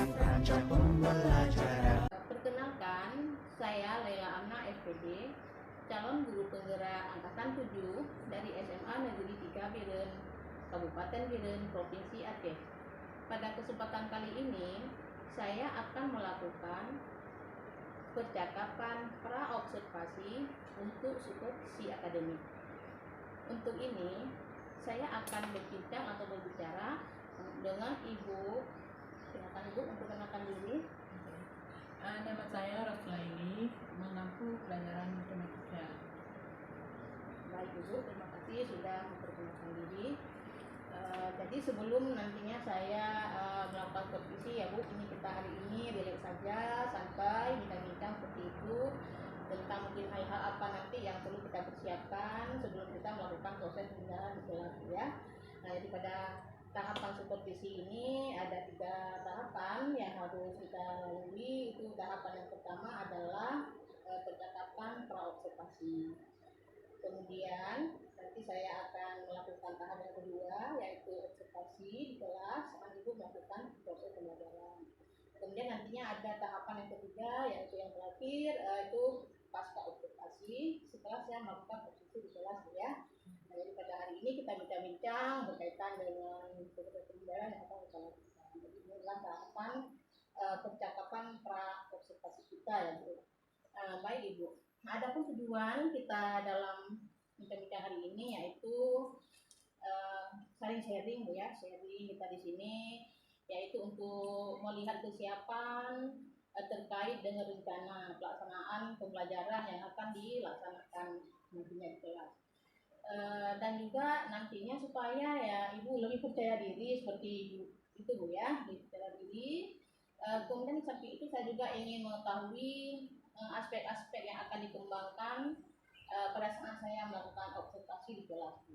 Rancang Pembelajaran. Perkenalkan, saya Laila Amna SPD, calon guru penggerak angkatan 7 dari SMA Negeri 3 Biren, Kabupaten Biren, Provinsi Aceh. Pada kesempatan kali ini, saya akan melakukan percakapan pra-observasi untuk supervisi akademik. Untuk ini, saya akan berbincang atau berbicara dengan Ibu. Silakan Ibu memperkenalkan diri. Nama saya Rosulaini, mengampu pelajaran matematika. Baik Ibu, terima kasih sudah memperkenalkan diri. Jadi sebelum nantinya saya melakukan supervisi ya Bu, ini kita hari ini relax saja, santai, bincang-bincang seperti itu tentang mungkin hal-hal apa nanti yang perlu kita persiapkan sebelum kita melakukan proses pembelajaran di kelas ya. Nah, jadi pada tahapan supervisi ini ada 3 tahapan yang harus kita lalui. Itu tahapan yang pertama adalah percakapan pra-observasi. Kemudian nanti saya akan melakukan tahap yang kedua, yaitu observasi di kelas, akan Ibu melakukan proses pembelajaran. Kemudian nantinya ada tahapan yang ketiga, yaitu yang terakhir, itu pasca observasi setelah saya melakukan observasi di kelas ya. Nah, jadi pada hari ini kita bincang-bincang berkaitan dengan proses pembelajaran yang akan kita lakukan. Jadi ini adalah tahapan percakapan pra-observasi kita ya Bu. Baik Ibu. Nah, ada pun tujuan kita dalam bincang-bincang hari ini yaitu saling sharing Bu ya, sharing kita di sini yaitu untuk melihat kesiapan terkait dengan rencana pelaksanaan pembelajaran yang akan dilaksanakan nantinya di kelas. Dan juga nantinya supaya ya Ibu lebih percaya diri seperti itu Bu ya, lebih percaya diri. Kemudian di samping itu saya juga ingin mengetahui aspek-aspek yang akan dikembangkan pada saat saya melakukan observasi di kelas.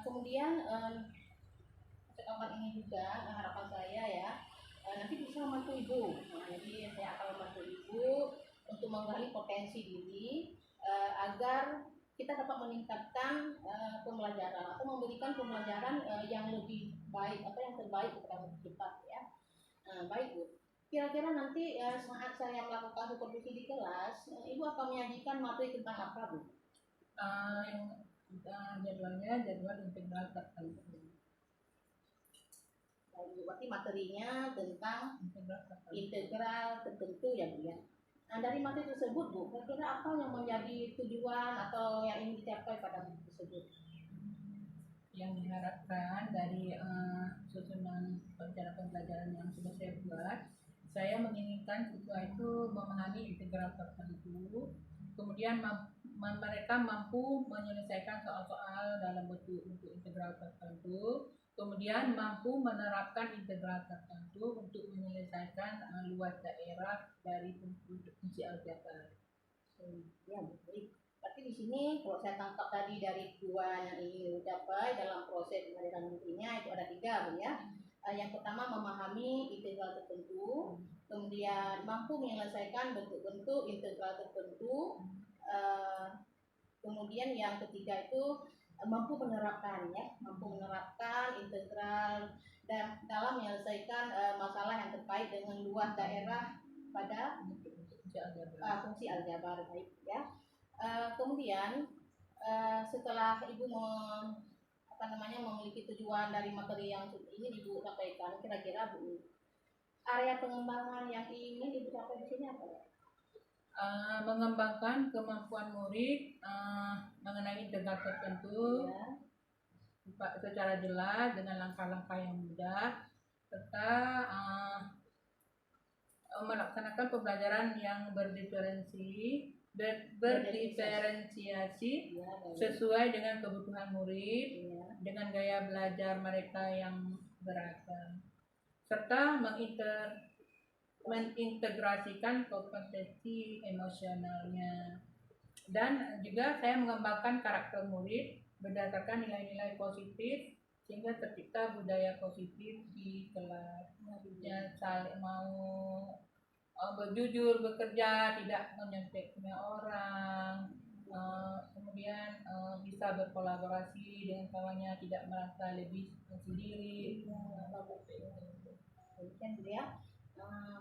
Kemudian percakapan ini juga harapan saya ya nanti bisa membantu Ibu. Nah, jadi saya akan membantu Ibu untuk menggali potensi diri agar kita dapat meningkatkan pembelajaran atau memberikan pembelajaran yang lebih baik atau yang terbaik kepada kita ya. Baik Bu. Kira-kira nanti saat saya melakukan supervisi di kelas, Ibu akan menyajikan materi tentang apa Bu? Jadwalnya jadwal integral tertentu. Baik Bu, berarti materinya tentang integral tertentu ya Bu ya. Nah, dari materi tersebut Bu, kira-kira apa yang menjadi tujuan atau yang ingin dicapai pada materi tersebut? Yang diharapkan dari susunan rencana pembelajaran yang sudah saya buat, saya menginginkan siswa itu memahami integral tertentu, kemudian mereka mampu menyelesaikan soal-soal dalam bentuk integral tertentu, kemudian mampu menerapkan integral tertentu untuk menyelesaikan luas daerah dari fungsi aljabar. Ya, baik. Berarti di sini kalau saya tangkap tadi dari tujuan yang ingin dicapai dalam proses pembelajaran nantinya itu ada 3 Bu ya. Yang pertama memahami integral tertentu, kemudian mampu menyelesaikan bentuk-bentuk integral tertentu, kemudian yang ketiga itu mampu menerapkan ya, mampu menerapkan integral dan dalam menyelesaikan masalah yang terkait dengan luas daerah pada fungsi aljabar baik ya. Kemudian setelah Ibu memiliki tujuan dari materi yang ini Ibu sampaikan, kira-kira Bu, area pengembangan yang ingin Ibu capai di sini apa ya? Mengembangkan kemampuan murid mengenai integral tertentu ya, secara jelas dengan langkah-langkah yang mudah, serta melaksanakan pembelajaran yang berdiferensiasi sesuai dengan kebutuhan murid dengan gaya belajar mereka yang beragam, serta mengintegrasikan kompetensi emosionalnya. Dan juga saya mengembangkan karakter murid berdasarkan nilai-nilai positif sehingga tercipta budaya positif di kelas. Ya, saling mau berjujur bekerja, tidak menyonteknya orang, kemudian bisa berkolaborasi dengan kawannya, tidak merasa lebih sendiri. Demikian Bu ya.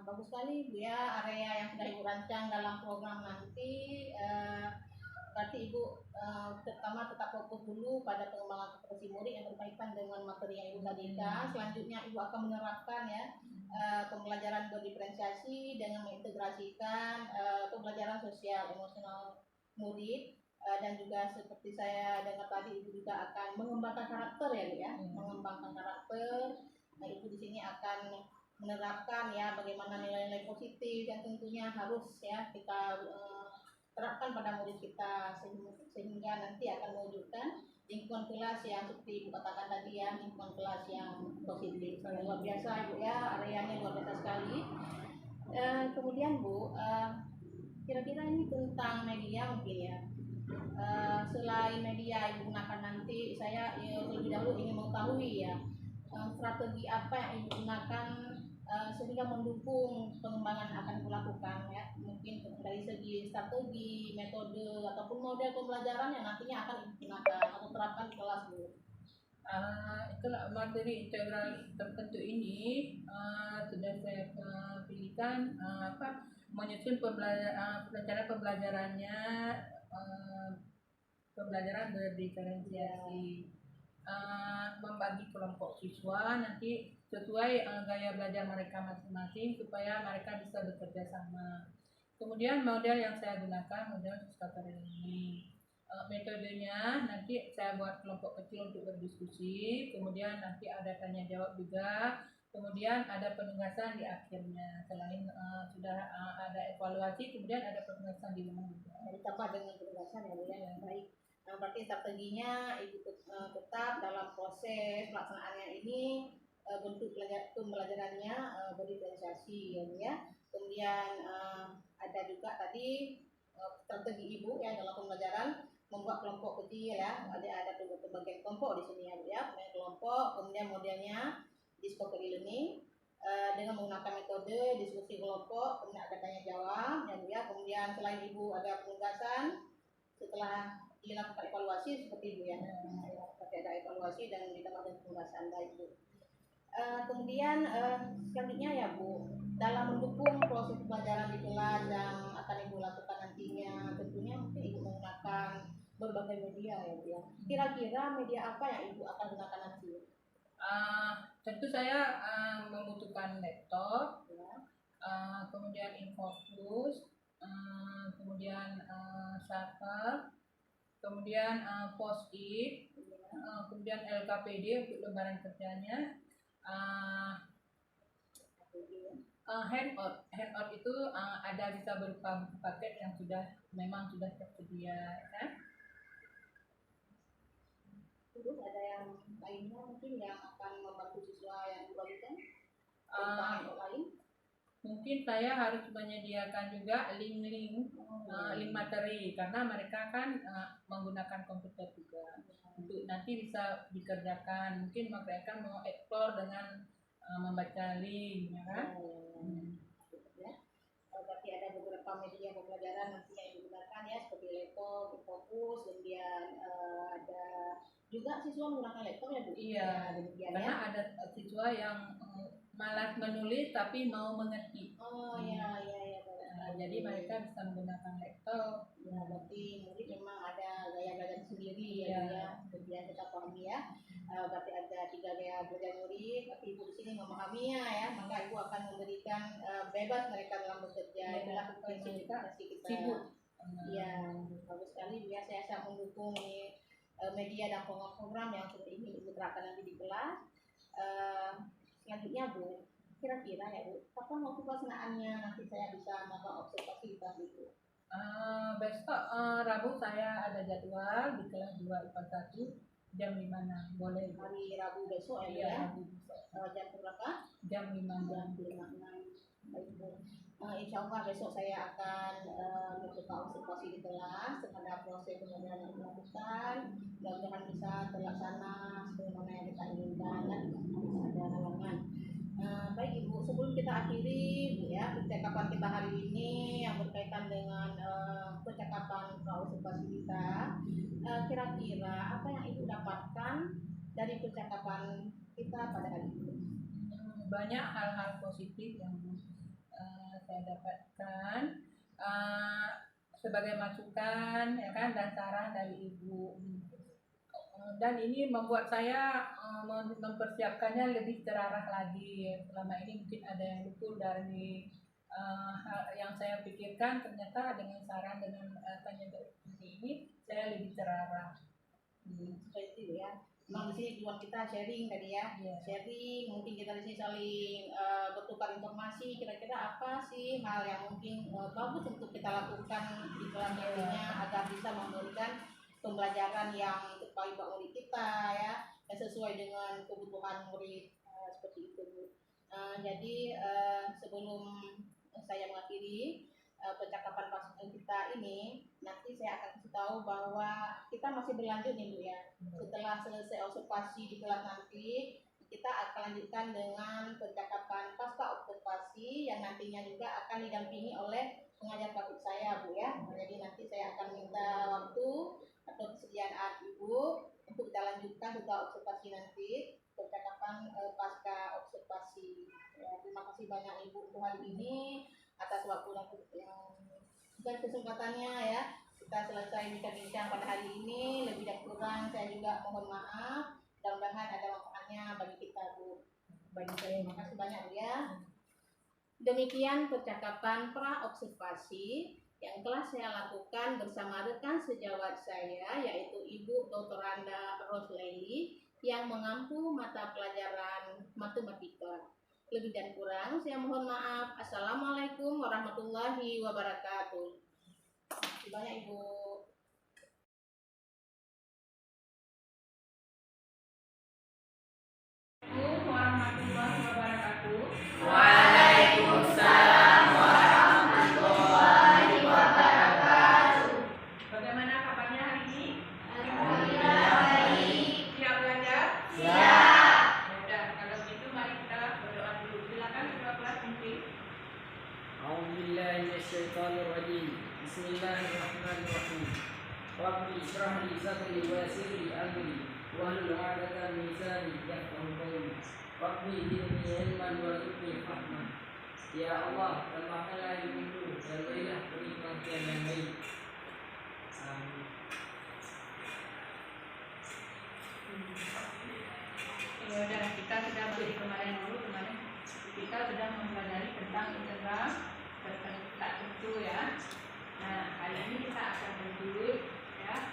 Bagus sekali Bu ya, area yang sudah Ibu rancang dalam program nanti. Berarti Ibu terutama tetap fokus dulu pada pengembangan kompetensi murid yang berkaitan dengan materi yang Ibu tadikan. Selanjutnya Ibu akan menerapkan ya pembelajaran berdiferensiasi dengan mengintegrasikan pembelajaran sosial emosional murid. Dan juga seperti saya dengar tadi Ibu juga akan mengembangkan karakter ya Bu ya, mengembangkan karakter. Nah Ibu di sini akan menerapkan ya bagaimana nilai-nilai positif yang tentunya harus ya kita terapkan pada murid kita sehingga nanti akan mewujudkan lingkungan kelas yang seperti Ibu katakan tadi ya, lingkungan kelas yang positif. Luar biasa Ibu ya, areanya luar biasa sekali. Kemudian Bu, kira-kira ini tentang media mungkin ya. Selain media Ibu gunakan nanti, saya terlebih dahulu ingin mengetahui ya strategi apa yang Ibu gunakan sehingga mendukung pengembangan akan Ibu lakukan ya, mungkin dari segi strategi, metode ataupun model pembelajaran yang nantinya akan Ibu gunakan atau terapkan di kelas Bu. Itulah materi integral tertentu ini sudah saya pilihkan menyusun rencana pembelajarannya, pembelajaran berdiferensiasi, membagi kelompok siswa nanti sesuai gaya belajar mereka masing-masing supaya mereka bisa bekerja sama. Kemudian model yang saya gunakan model Stocker ini. Metodenya nanti saya buat kelompok kecil untuk berdiskusi, kemudian nanti ada tanya jawab juga, kemudian ada penugasan di akhirnya. Selain sudah ada evaluasi, kemudian ada penugasan di rumah juga. Ditambah dengan penugasan ya Bu ya, yang baik. Nah, berarti strateginya Ibu tetap dalam proses pelaksanaannya ini bentuk pembelajarannya berdiferensiasi ya Bu ya. Kemudian ada juga tadi strategi Ibu ya dalam pembelajaran membuat kelompok kecil ya, ada pembagian kelompok di sini ya Bu ya, pembagian kelompok, kemudian modelnya discovery learning dengan menggunakan metode diskusi kelompok, kemudian ada tanya jawab ya Bu ya, kemudian selain Ibu ada penugasan setelah dilakukan evaluasi seperti Ibu ya, berarti ada evaluasi dan ditambah dengan penugasan baik Bu. Kemudian selanjutnya ya Bu, dalam mendukung proses pembelajaran di kelas yang akan Ibu lakukan nantinya, tentunya mungkin Ibu menggunakan berbagai media ya Bu ya. Kira-kira media apa yang Ibu akan gunakan nanti? Tentu saya membutuhkan laptop, Ya. kemudian Infocus, kemudian Shutter, kemudian Post-it, kemudian LKPD untuk lembaran kerjanya. Handout itu ada bisa berupa buku paket yang memang sudah tersedia kan? Terus ada yang lainnya mungkin yang akan membantu siswa yang dibagikan lain? Mungkin saya harus menyediakan juga link materi karena mereka kan menggunakan komputer juga untuk nanti bisa dikerjakan. Mungkin mereka mau explore dengan membaca link ya kan? Berarti ada beberapa media pembelajaran nanti yang digunakan ya seperti laptop, fokus, kemudian ada juga siswa menggunakan laptop ya Bu? Iya, karena ada siswa yang malas menulis tapi mau mengerti. Iya. Jadi mereka bisa menggunakan laptop. Ya, berarti murid memang ada gaya belajar sendiri ya, kemudian kita pahami ya. Berarti ada 3 gaya belajar murid, tapi Ibu di sini memahaminya ya, maka Ibu akan memberikan bebas mereka dalam bekerja. Itulah prinsip kita. Sibuk. Iya, bagus sekali Bu ya. Saya sangat mendukung media dan program yang sudah ingin Ibu terapkan nanti di kelas. Selanjutnya Bu, kira-kira ya Bu, kapan waktu pelaksanaannya nanti saya bisa melakukan observasi di kelas itu? Besok Rabu saya ada jadwal di kelas 2 IPA 1 jam 5 boleh. Hari Rabu besok ya Bu ya? Rabu besok. Jam berapa? Jam 5. Jam 5. Baik Bu. Insya Allah besok saya akan membuka observasi di kelas terhadap proses pembelajaran yang dilakukan. Mudah-mudahan bisa terlaksana sebagaimana yang kita inginkan dan bisa ada halangan. Baik Ibu, sebelum kita akhiri Bu ya percakapan kita hari ini yang berkaitan dengan percakapan observasi kita, kira-kira apa yang Ibu dapatkan dari percakapan kita pada hari ini? banyak hal-hal positif yang saya dapatkan sebagai masukan ya kan dan saran dari ibu. Dan ini membuat saya mempersiapkannya lebih terarah lagi. Selama ini mungkin ada yang luput dari hal yang saya pikirkan, ternyata dengan saran dengan tanya seperti ini saya lebih terarah. Seperti itu ya. Memang di sini tujuan kita sharing tadi ya. Iya. Sharing, mungkin kita di sini saling bertukar informasi. Kira-kira apa sih hal yang mungkin bagus untuk kita lakukan di dalam dirinya agar bisa memberikan pembelajaran yang terbaik buat murid kita ya, yang sesuai dengan kebutuhan murid seperti itu Bu. Jadi sebelum saya mengakhiri percakapan pasukan kita ini, nanti saya akan kasih tahu bahwa kita masih berlanjut nih Bu ya. Setelah selesai observasi di kelas nanti, kita akan lanjutkan dengan percakapan pasca observasi yang nantinya juga akan didampingi oleh pengajar praktik saya Bu ya. Jadi nanti saya akan minta waktu atau kesediaan Ibu untuk kita lanjutkan setelah observasi nanti percakapan pasca observasi. Ya, terima kasih banyak Ibu untuk hari ini atas waktu dan kesempatannya ya. Kita selesai bincang-bincang pada hari ini, lebih dan kurang saya juga mohon maaf. Mudah-mudahan ada manfaatnya bagi kita Bu. Terima kasih banyak Bu ya. Demikian percakapan pra observasi yang telah saya lakukan bersama rekan sejawat saya, yaitu Ibu Dr. Randa Roslaili yang mengampu mata pelajaran matematika. Lebih dan kurang saya mohon maaf. Assalamualaikum warahmatullahi wabarakatuh. Terima kasih banyak Ibu. Assalamualaikum warahmatullahi wabarakatuh. Waalaikumsalam warahmatullahi wabarakatuh. Bagaimana kabarnya hari ini? Alhamdulillah baik. Siap belajar? Siap. Ya, kalau gitu mari kita berdoa dulu. Silakan ketua kelas mungkin. A'udzubillahi minasyaitonir rajim. Bismillahirrahmanirrahim. Rabbi ishrah li sadri wa yassir li amri wahlul 'uqdatam min lisani yafqahu qawli. Rabbi zidni ilman warzuqni fahman. Ya Allah, tambahkanlah ilmuku dan berilah pengertian yang baik. Amin. Ya udah, kita sudah beri kemarin kita sudah mempelajari tentang integral tak tentu ya. Nah, hari ini kita akan lanjut ya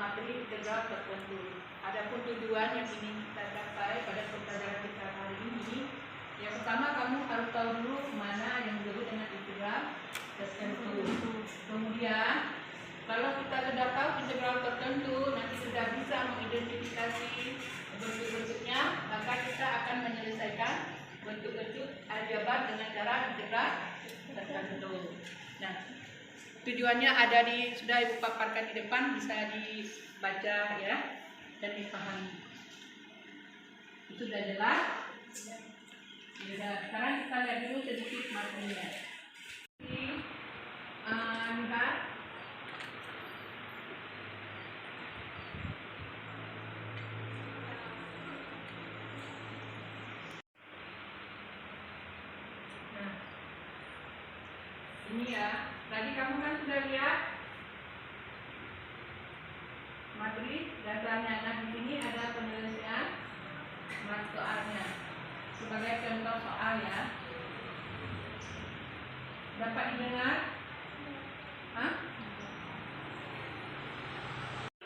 materi integral tertentu. Adapun tujuan yang ingin kita capai pada pembelajaran kita hari ini, yang pertama kamu harus tahu dulu mana yang disebut dengan integral tertentu. Kemudian kalau kita sudah tahu integral tertentu, nanti sudah bisa mengidentifikasi bentuk-bentuknya, maka kita akan menyelesaikan bentuk-bentuk aljabar dengan cara integral tertentu. Nah, tujuannya sudah Ibu paparkan di depan, bisa dibaca ya dan dipahami. Itu sudah jelas. Ya, sekarang kita lihat dulu sedikit materinya. Lihat. Nah, ini ya. Tadi kamu kan sudah lihat materi dasarnya. Nah, di sini ada penyelesaian soalnya sebagai contoh soal ya. Dapat didengar? Hah?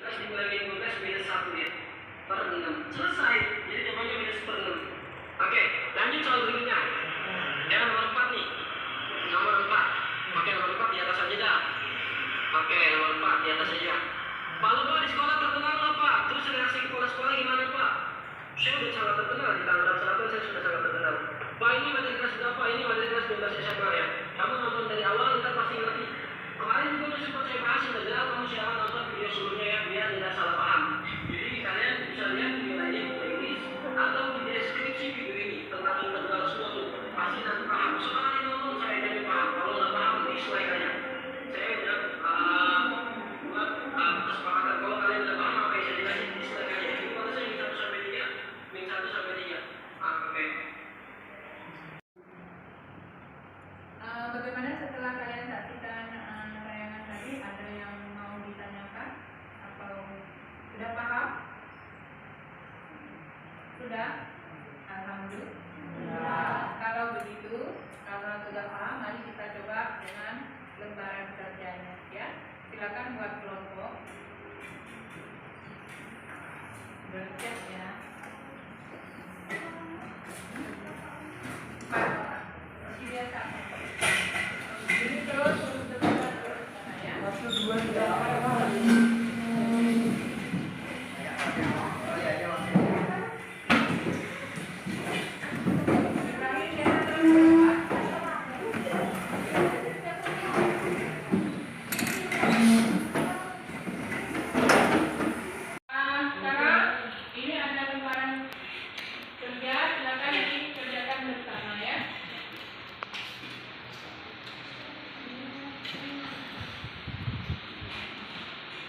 12 dikurangi 12 minus 1 ya per 6. Selesai. Jadi jawabannya minus per 6. Oke, lanjut soal berikutnya. Ya, nomor 4 nih. Nomor 4. Oke, nomor 4 di atas saja dah. Oke, nomor 4 di atas saja. Pak Lupa di sekolah terkenal lah Pak. Terus reaksi kepala sekolah gimana Pak? Saya sudah sangat terkenal di Tangerang Selatan, saya sudah sangat terkenal. Pak, ini materi kelas berapa? Ini materi kelas 12 SMA ya. Kamu nonton dari awal, ntar pasti ngerti. Kemarin juga udah sempat saya bahas, udah kamu silakan nonton video sebelumnya ya, biar tidak salah paham. Jadi kalian bisa lihat video lainnya di playlist atau di deskripsi video ini tentang integral semua tuh. Pasti nanti paham. Sekali nonton saya jadi paham. Kalau nggak paham, dislike aja. Saya udah buat kesepakatan. Kalau kalian nggak paham apa yang saya jelasin, dislike aja. Jadi kalau saya min 1 sampai 3, min 1 sampai 3. Oke. Bagaimana setelah kalian saksikan tayangan tadi, ada yang mau ditanyakan atau sudah paham? Sudah? Alhamdulillah. Kalau begitu, kalau sudah paham, mari kita coba dengan lembaran kerjanya, ya. Silakan buat kelompok. Bercet ya. 4 orang. Masih biasa. Ini terus ya. 1, 2, 3.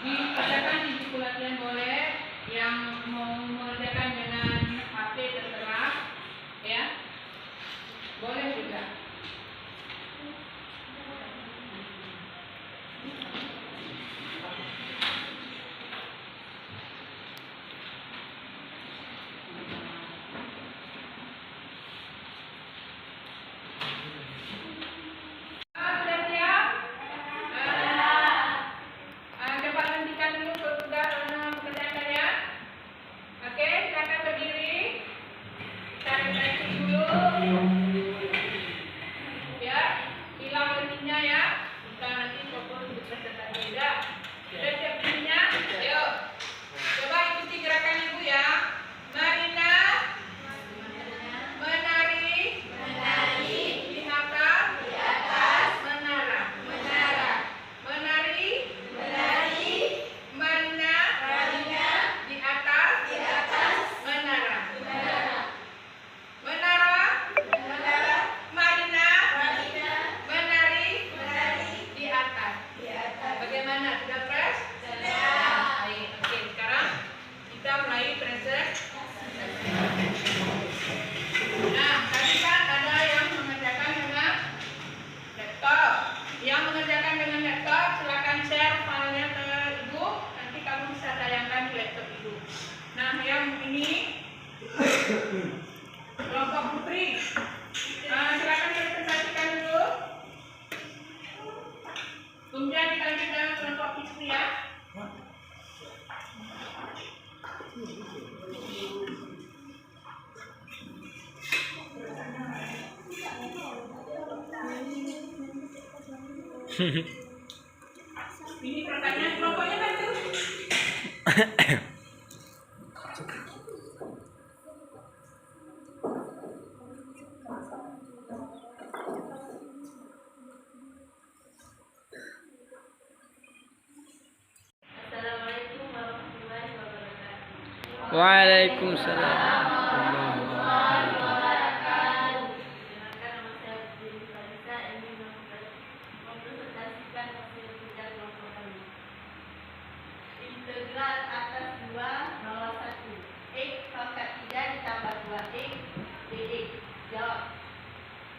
Dikerjakan di buku latihan boleh, yang mau mengerjakan dengan HP terserah, ya, boleh juga. Sudah siap? Coba hentikan dulu pekerjaan kalian. Oke, silakan berdiri. Cari tarik dulu. Ya, hilang lentingnya ya. Kita nanti fokus untuk presentasi beda. Sudah siap berdirinya? Ayo. Coba ikuti gerakan ibu ya. Marina menari di atas menara. Menari Marina di atas menara. Menara Marina menari di atas. Bagaimana? Sudah fresh? Baik. Oke, sekarang kita mulai present. Nah, tadi kan ada yang mengerjakan dengan laptop. Yang mengerjakan dengan laptop, silakan share filenya ke ibu. Nanti kamu bisa tayangkan di laptop ibu. Nah, yang ini kelompok putri. Silakan presentasikan dulu. Kemudian dilanjut dengan kelompok putri ya. Ini pertanyaan kelompoknya kan tuh. Assalamualaikum warahmatullahi wabarakatuh. Waalaikumsalam. Perkenalkan, nama saya Budi Farisa, ingin mempresentasikan hasil kerja kelompok kami. Integral atas 2 bawah 1. X pangkat 3 ditambah 2X dx. Jawab.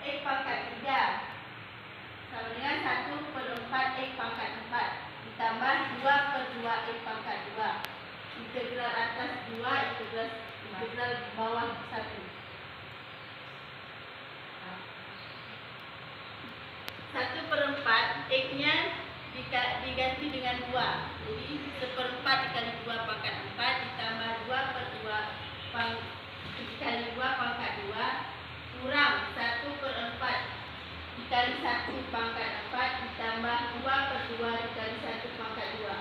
X pangkat 3 sama dengan 1/4 X pangkat 4 ditambah 2/2 X pangkat 2. Integral atas 2, integral bawah 1. 1/4 X-nya diganti dengan 2. Jadi 1/4 dikali 2 pangkat 4 ditambah 2/2 dikali 2 pangkat 2 kurang 1/4 dikali 1 pangkat 4 ditambah 2/2 dikali 1 pangkat 2.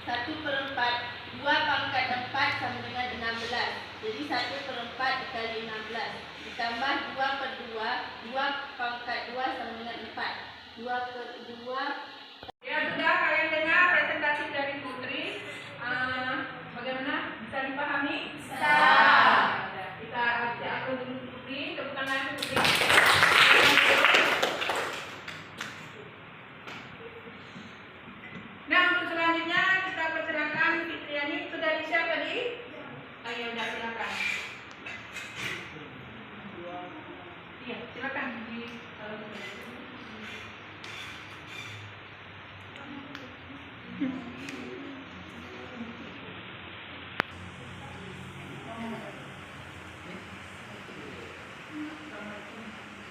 1/4 2 pangkat 4 sama dengan 16. Jadi 1/4 dikali 16 ditambah 2/2 2 pangkat 2 sama dengan 4. 2/2. Ya sudah, kalian dengar presentasi dari Putri. Bagaimana? Bisa dipahami? Bisa. Kita aku dulu Putri, tepukan lagi Putri. Nah, untuk selanjutnya kita persilakan Fitriani. Sudah di-share tadi? Ayo, udah silakan. Iya, silakan di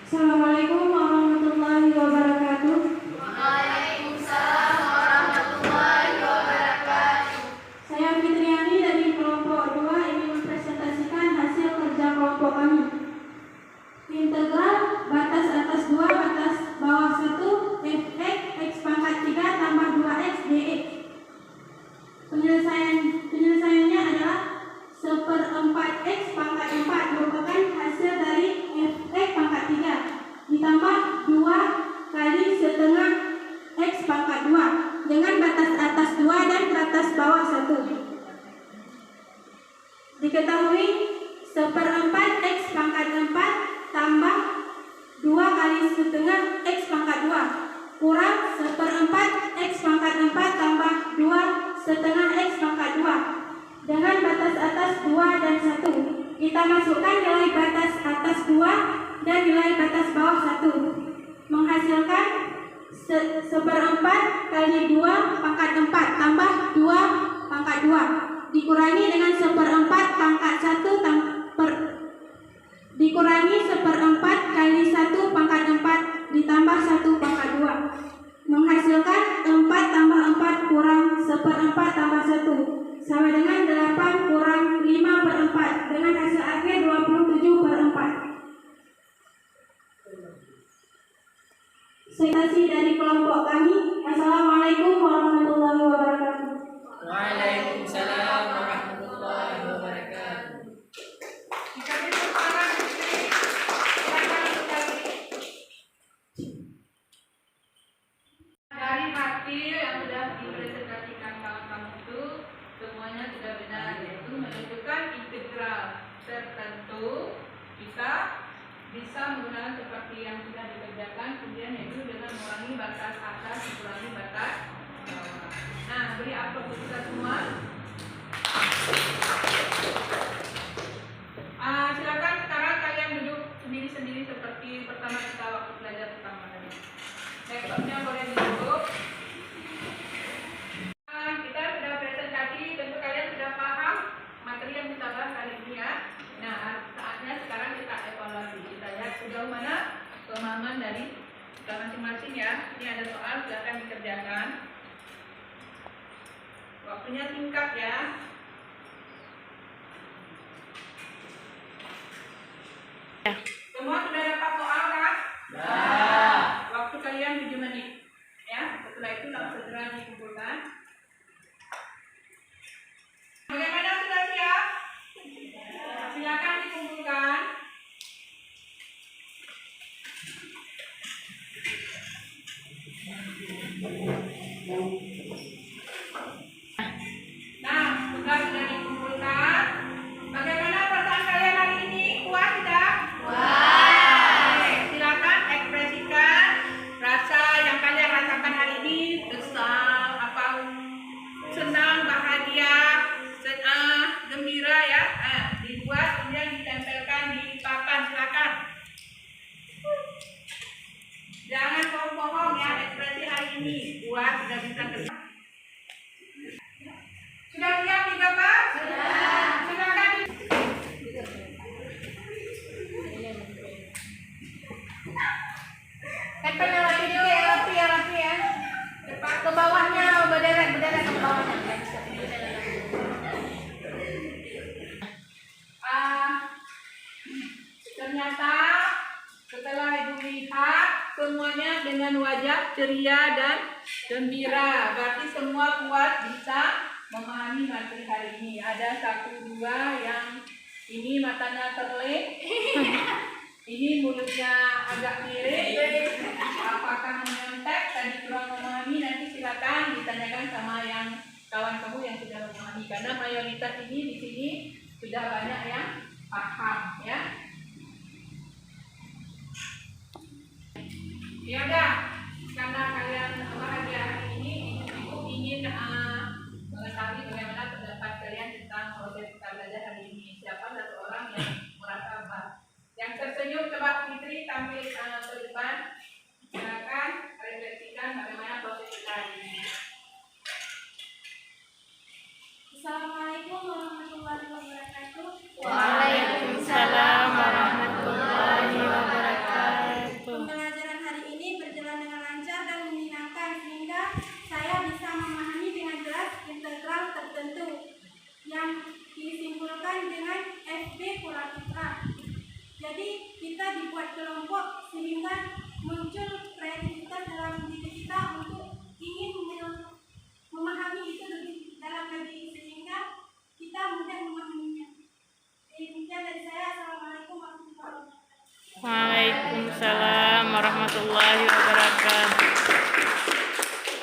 Assalamualaikum warahmatullahi wabarakatuh. Waalaikumsalam warahmatullahi wabarakatuh. Saya Fitriani dari kelompok 2 ingin mempresentasikan hasil kerja kelompok kami. Integral batas atas 2 batas bawah 1 fx x pangkat 3 tambah 2x dx. Penyelesaiannya adalah 1/4 x pangkat 4 merupakan hasil dari fx pangkat 3 ditambah 2 kali setengah x pangkat 2 dengan batas atas 2 dan batas bawah 1. Diketahui 1/4 x pangkat 4 tambah 2 kali setengah x pangkat 2 kurang 1/4 x pangkat 4 tambah 2 setengah x pangkat 2 dengan batas atas 2 dan 1. Kita masukkan nilai batas atas 2 dan nilai batas bawah 1 menghasilkan 1/4 kali 2 pangkat 4 tambah 2 pangkat 2 dikurangi dengan 1/4 pangkat 1 dikurangi 1/4 kali 1 pangkat 4 ditambah 1 pangkat 2 menghasilkan 4 tambah 4 kurang 1/4 tambah 1 sama dengan 8 kurang 5/4 dengan hasil akhir 27/4. Presentasi dari kelompok kami. Assalamualaikum warahmatullahi wabarakatuh. Waalaikumsalam warahmatullahi wabarakatuh. Jika itu sekarang silakan sekali. Dari hasil yang sudah dipresentasikan kamu itu semuanya sudah benar, yaitu menentukan integral tertentu bisa menggunakan seperti yang sudah dikerjakan, kemudian yaitu dengan mengurangi batas atas dikurangi batas bawah. Nah, beri apa kita semua? Silakan sekarang kalian duduk sendiri-sendiri seperti pertama kita waktu belajar pertama tadi. Laptopnya boleh duduk. Kita sudah presentasi, tentu kalian sudah paham materi yang kita bahas hari ini ya. Nah, saatnya sekarang kita evaluasi. Kita lihat sejauh mana pemahaman dari kita masing-masing ya. Ini ada soal, silakan dikerjakan. Waktunya singkat ya. Semua sudah dapat soal kan? Waktu kalian 7 menit. Ya, setelah itu langsung segera dikumpulkan. Bagaimana, sudah siap? Silakan dikumpulkan. Nah, sudah dikumpulkan. Bagaimana perasaan kalian hari ini? Puas tidak? Silakan ekspresikan rasa yang kalian rasakan hari ini. Kesal, senang, bahagia, gembira ya. Dibuat kemudian ditempelkan di papan, silakan. Jangan bohong-bohong ya, ekspresi hari ini. Buat sudah bisa kerja. Sudah siap digambar? Sudah. Silakan. Tempel rapi ya. Cepat ke bawahnya, berderet ke bawahnya. Ternyata setelah ibu lihat semuanya dengan wajah ceria dan gembira, berarti semua puas bisa memahami materi hari ini. Ada 1, 2 yang ini matanya terlek, ini mulutnya agak miring. Apakah menyontek tadi kurang memahami? Nanti silakan ditanyakan sama yang kawan kamu yang sudah memahami, karena mayoritas ini di sini sudah banyak yang paham ya. Ya udah, karena kalian bahagia hari ini, ibu ingin mengetahui bagaimana pendapat kalian tentang proses kita belajar hari ini. Siapa satu orang yang merasa bahas? Yang tersenyum coba Fitri. kita dibuat kelompok sehingga muncul kreativitas dalam diri kita untuk ingin memahami itu lebih dalam lagi sehingga kita mudah memahaminya. Demikian dari saya. Assalamualaikum warahmatullahi wabarakatuh. Waalaikumsalam warahmatullahi wabarakatuh.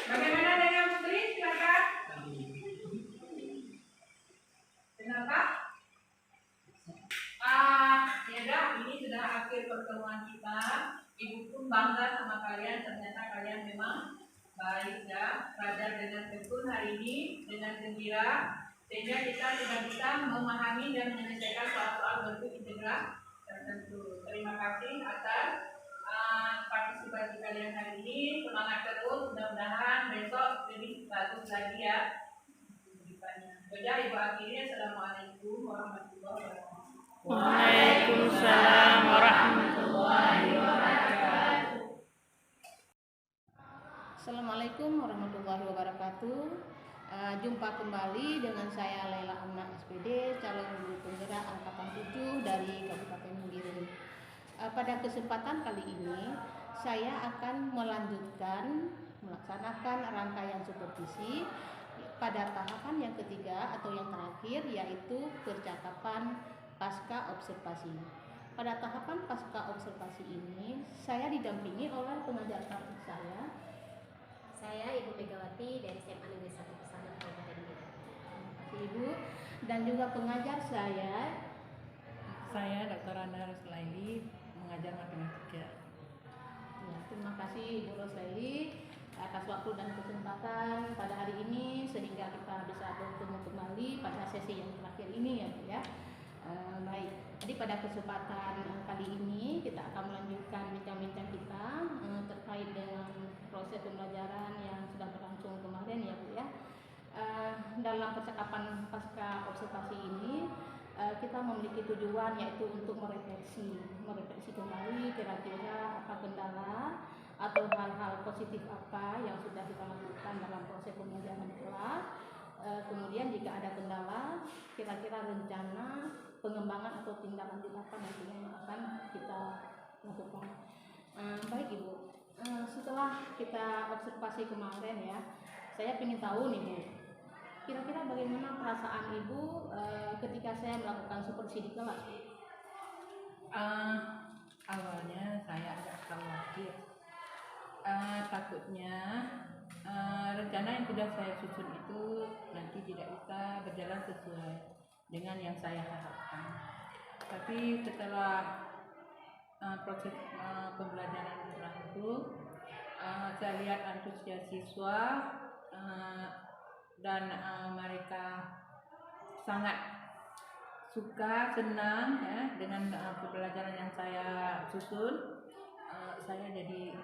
Bagaimana dengan Putri? Silakan. Kenapa? Ya dah, ini sudah akhir pertemuan kita. Ibu pun bangga sama kalian. Ternyata kalian memang baik ya, belajar dengan tekun hari ini dengan gembira, sehingga kita sudah bisa memahami dan menyelesaikan soal-soal bentuk integral tertentu. Terima kasih atas partisipasi kalian hari ini. Semangat terus, mudah-mudahan besok lebih bagus lagi ya. Sudah Ibu akhirnya. Assalamualaikum warahmatullahi wabarakatuh. Waalaikumsalam warahmatullahi wabarakatuh. Assalamualaikum warahmatullahi wabarakatuh. Jumpa kembali dengan saya Laila Amna SPD, calon guru penggerak angkatan 7 dari Kabupaten Menggiring. Pada kesempatan kali ini saya akan melaksanakan rangkaian supervisi pada tahapan yang ketiga atau yang terakhir, yaitu percakapan pasca observasi. Pada tahapan pasca observasi ini saya didampingi oleh pengajar praktik saya, Ibu Megawati dari SMA Negeri 1 Pesanan Kabupaten Menggiring. Ibu, dan juga pengajar saya Dr. Anda Roslaili, mengajar matematika. Ya, terima kasih Ibu Roslaili atas waktu dan kesempatan pada hari ini sehingga kita bisa bertemu kembali pada sesi yang terakhir ini ya Bu ya. Baik, jadi pada kesempatan kali ini kita akan melanjutkan bincang-bincang kita terkait dengan proses pembelajaran yang sudah berlangsung kemarin ya Bu ya. Dalam percakapan pasca observasi ini kita memiliki tujuan yaitu untuk merefleksi kembali kira-kira apa kendala atau hal-hal positif apa yang sudah kita lakukan dalam proses pembelajaran kelas. Kemudian jika ada kendala, kira-kira rencana pengembangan atau tindak lanjut apa nantinya yang akan kita lakukan. Baik Ibu, setelah kita observasi kemarin ya, saya ingin tahu nih Bu, kira-kira bagaimana perasaan Ibu ketika saya melakukan supervisi di kelas? Awalnya saya agak khawatir, takutnya rencana yang sudah saya susun itu nanti tidak bisa berjalan sesuai dengan yang saya harapkan. Tapi setelah proses pembelajaran berlangsung, saya lihat antusias siswa dan mereka sangat suka, senang ya dengan pembelajaran yang saya susun. Saya jadi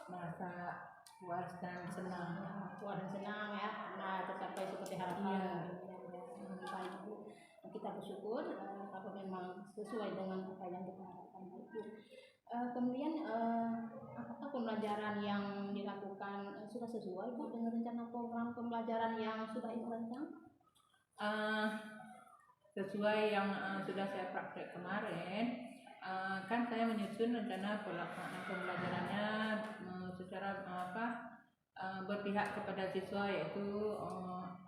merasa puas dan senang. Puas dan senang ya, karena tercapai seperti harapan. Baik Bu, kita bersyukur kalau memang sesuai dengan apa yang kita harapkan Bu. Kemudian apakah pembelajaran yang dilakukan sudah sesuai Bu dengan rencana program pembelajaran yang sudah Ibu rancang? Sesuai yang sudah saya praktek kemarin, kan saya menyusun rencana pelaksanaan pembelajarannya secara berpihak kepada siswa, yaitu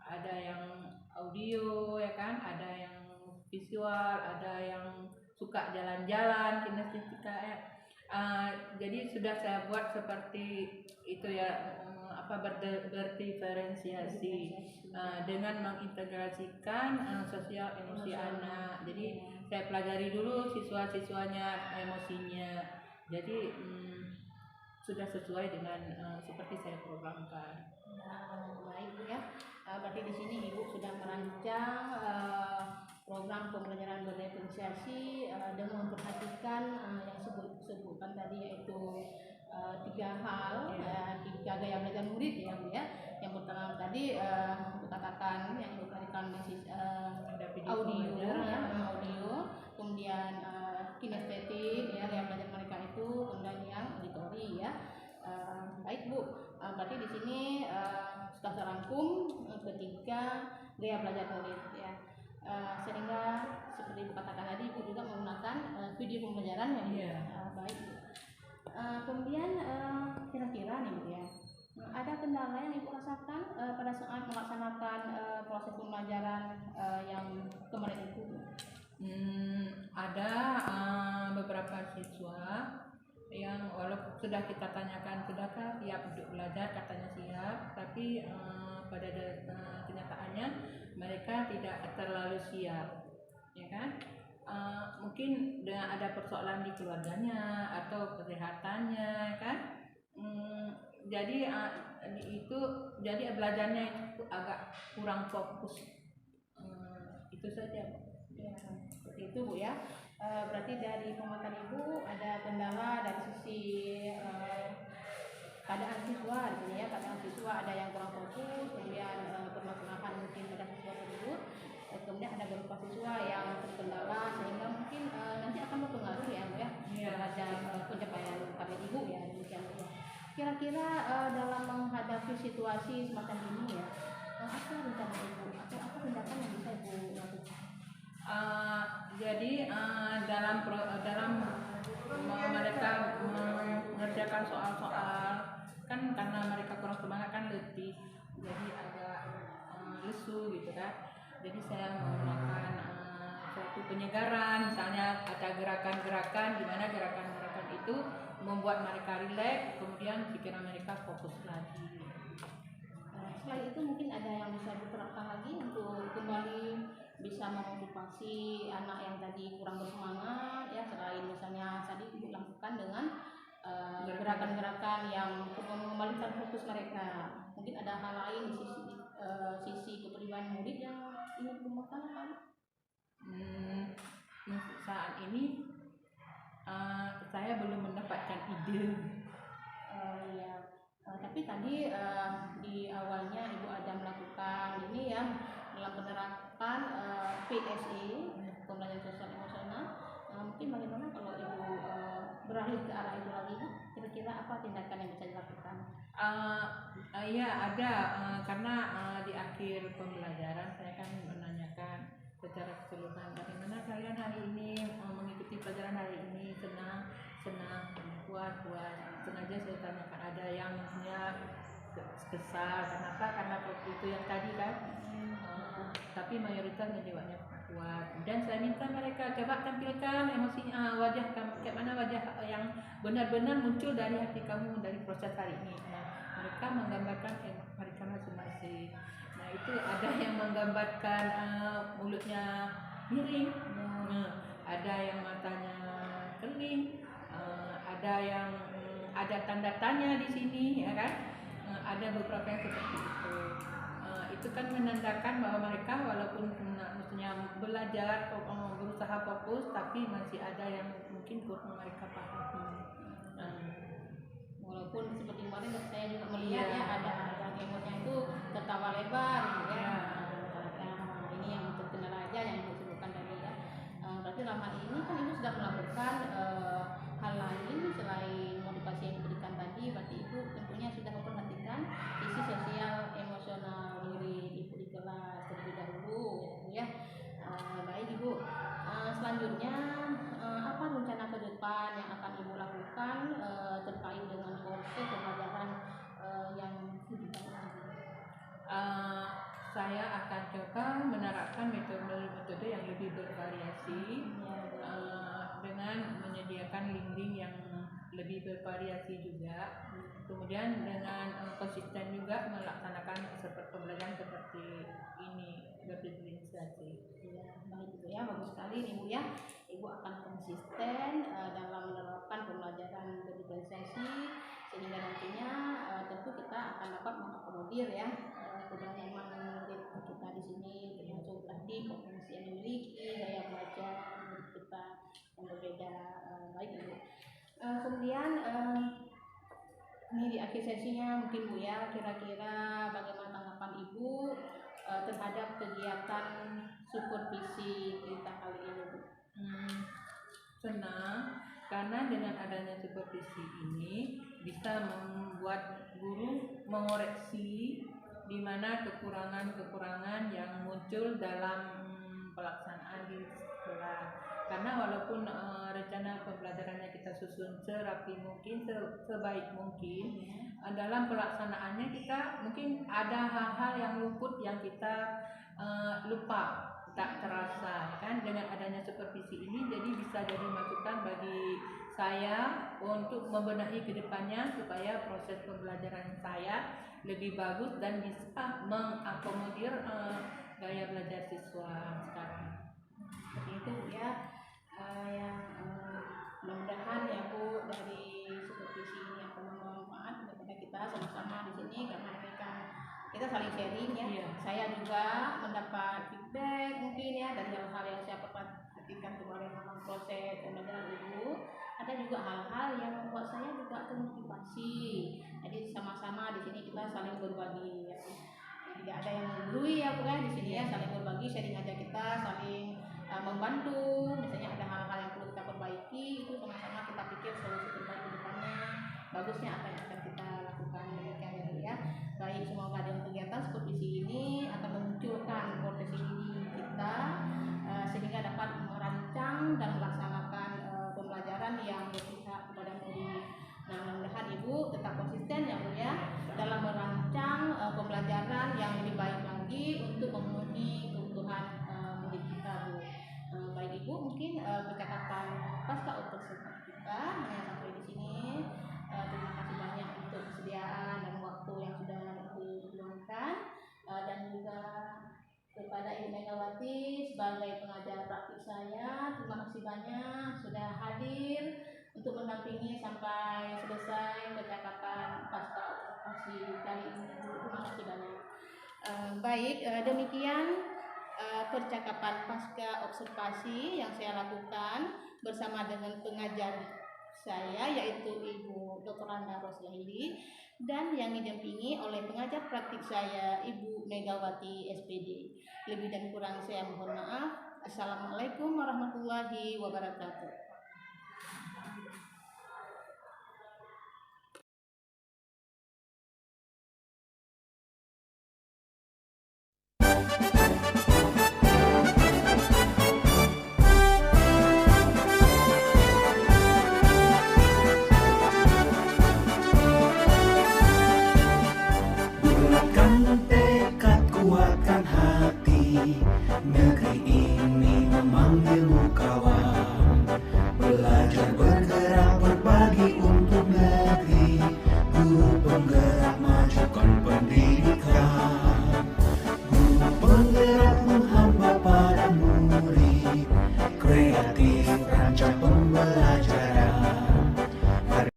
ada yang audio ya kan, ada yang visual, ada yang suka jalan-jalan kinestetika ya. Jadi sudah saya buat seperti itu ya, berdiferensiasi dengan mengintegrasikan sosial emosi anak. Jadi saya pelajari dulu siswa-siswanya, emosinya. Jadi sudah sesuai dengan seperti saya programkan. Baik Bu ya. Berarti di sini Ibu sudah merancang program pembelajaran berdiferensiasi dengan memperhatikan yang sebutkan tadi, yaitu 3 hal, 3 gaya belajar murid ya Bu ya. Yang pertama tadi katakan yang berkaitan audio ya, audio, kemudian kinestetik ya, gaya belajar mereka itu, kemudian yang auditori ya. Baik Bu, berarti di sini sudah terangkum ketika gaya belajar murid ya. Sehingga seperti Ibu katakan tadi, Ibu juga menggunakan video pembelajaran ya Bu? Iya. Baik Bu. Kemudian kira-kira nih Bu ya, ada kendala yang Ibu rasakan pada saat melaksanakan proses pembelajaran yang kemarin itu Bu? Ada beberapa siswa yang walaupun sudah kita tanyakan sudahkah siap untuk belajar, katanya siap, tapi pada kenyataannya mereka tidak terlalu siap, ya kan? Mungkin ada persoalan di keluarganya atau kesehatannya, kan? Jadi jadi belajarnya itu agak kurang fokus. Itu saja. Ya, seperti itu Bu ya. Berarti dari pengamatan Ibu ada kendala dari sisi keadaan siswa gitu ya. Keadaan siswa ada yang kurang fokus, kemudian permasalahan mungkin pada siswa tersebut. Kemudian ada beberapa siswa yang terkendala sehingga mungkin nanti akan berpengaruh ya Bu ya terhadap pencapaian target Ibu ya, demikian Bu ya. Kira-kira dalam menghadapi situasi semacam ini ya, apa rencana Ibu atau apa tindakan yang bisa Ibu lakukan? Jadi dalam mereka mengerjakan soal-soal, kan karena mereka kurang semangat kan letih, jadi agak lesu gitu kan. Jadi saya menggunakan suatu penyegaran, misalnya ada gerakan-gerakan, di mana gerakan-gerakan itu membuat mereka rileks, kemudian pikiran mereka fokus lagi. Selain itu mungkin ada yang bisa diterapkan lagi untuk kembali bisa memotivasi anak yang tadi kurang bersemangat ya, selain misalnya tadi Ibu lakukan dengan gerakan-gerakan yang mengembalikan fokus mereka. Mungkin ada hal lain di sisi kepribadian murid yang ingin dikembangkan apa? Saat ini saya belum mendapatkan ide. Ya. Tapi tadi di awalnya Ibu ada melakukan ini ya dalam penerapan PSE, pembelajaran sosial emosional. Mungkin bagaimana kalau Ibu beralih ke arah itu lagi, kira-kira apa tindakan yang bisa dilakukan? Ya ada, karena di akhir pembelajaran saya kan menanyakan secara keseluruhan bagaimana kalian hari ini mengikuti pelajaran hari ini, senang, puas. Sengaja saya tanyakan, ada yang kesal, kenapa? Karena itu yang tadi kan. Tapi mayoritas menjawabnya kuat. Dan saya minta mereka coba tampilkan emosinya, wajah kamu, kayak mana wajah yang benar-benar muncul dari hati kamu dari proses hari ini. Nah, mereka menggambarkan mereka masing-masing. Nah, itu ada yang menggambarkan mulutnya miring, ada yang matanya keling, ada yang ada tanda tanya di sini, ya kan? Ada beberapa yang seperti itu. Itu kan menandakan bahwa mereka walaupun maksudnya belajar berusaha fokus, tapi masih ada yang mungkin kurang mereka pahami. Walaupun seperti kemarin saya juga melihat ya ada gamenya itu tertawa lebar gitu ya. Ini yang terkenal aja yang disebutkan tadi ya. Berarti dalam hal ini kan Ibu sudah melakukan hal lain selain motivasi yang diberikan tadi. Berarti Ibu tentunya sudah memperhatikan sisi sosial emosional diri Ibu di kelas terlebih dahulu ya. Baik Ibu, selanjutnya apa rencana ke depan yang akan Ibu lakukan terkait dengan proses pembelajaran yang lebih baik? Saya akan coba menerapkan metode yang lebih bervariasi, dengan menyediakan link-link yang lebih bervariasi juga, kemudian dengan konsisten juga melaksanakan pembelajaran seperti ini, berdiferensiasi. Ya, baik Ibu ya, bagus sekali nih Bu ya. Ibu akan konsisten dalam menerapkan pembelajaran berdiferensiasi sehingga nantinya tentu kita akan dapat mengakomodir ya keberagaman murid kita di sini, termasuk tadi potensi yang dimiliki, gaya belajar murid kita yang berbeda. Baik Ibu. Kemudian ini di akhir sesinya mungkin Bu ya, kira-kira bagaimana tanggapan Ibu terhadap kegiatan supervisi kita kali ini Bu? Senang karena dengan adanya supervisi ini bisa membuat guru mengoreksi di mana kekurangan-kekurangan yang muncul dalam pelaksanaan di sekolah. karena walaupun rencana pembelajarannya kita susun serapi mungkin, sebaik mungkin, dalam pelaksanaannya kita mungkin ada hal-hal yang luput yang kita lupa, tak terasa kan. Dengan adanya supervisi ini jadi bisa jadi masukan bagi saya untuk membenahi ke depannya supaya proses pembelajaran saya lebih bagus dan bisa mengakomodir gaya belajar siswa sekarang. Seperti itu Bu ya. Yang mudah-mudahan ya Bu dari supervisi ini akan bermanfaat kepada kita sama-sama di sini, karena ini kan kita saling sharing ya. Iya. Saya juga mendapat feedback mungkin ya dari hal-hal yang saya perhatikan kemarin dalam proses pembelajaran Ibu. Ada juga hal-hal yang membuat saya juga termotivasi. Jadi sama-sama di sini kita saling berbagi ya. Tidak ada yang menggurui ya Bu ya di sini ya, saling berbagi, sharing aja kita, saling membantu. Misalnya ada hal-hal yang perlu kita perbaiki, itu sama-sama kita pikir solusi terbaik ke depannya. Bagusnya apa yang akan kita lakukan, demikian ya Bu ya. Baik, semoga dengan kegiatan supervisi ini akan memunculkan potensi diri kita sehingga dapat merancang dan melaksanakan pembelajaran yang berpihak kepada murid. Nah, mudah-mudahan Ibu tetap konsisten ya Bu ya dalam merancang pembelajaran yang lebih baik lagi untuk memenuhi kebutuhan murid kita Bu. Baik Ibu, mungkin percakapan pasca observasi kita hanya sampai di sini. Terima kasih banyak untuk kesediaan dan waktu yang sudah diluangkan, dan juga kepada Ibu Megawati sebagai pengajar praktik saya, terima kasih banyak sudah hadir untuk mendampingi sampai selesai percakapan pasca observasi kali ini. Terima kasih banyak. Baik, demikian percakapan pasca observasi yang saya lakukan bersama dengan pengajar saya yaitu Ibu Dr. Randa Roslahili, dan yang didampingi oleh pengajar praktik saya Ibu Megawati SPD. Lebih dan kurang saya mohon maaf. Assalamualaikum warahmatullahi wabarakatuh. Bulatkan tekad, kuatkan hati, negeri ini memanggilmu kawan. Belajar, bergerak, berbagi untuk negeri, guru penggerak majukan pendidikan. Guru penggerak menghamba pada murid, kreatif rancang pembelajaran.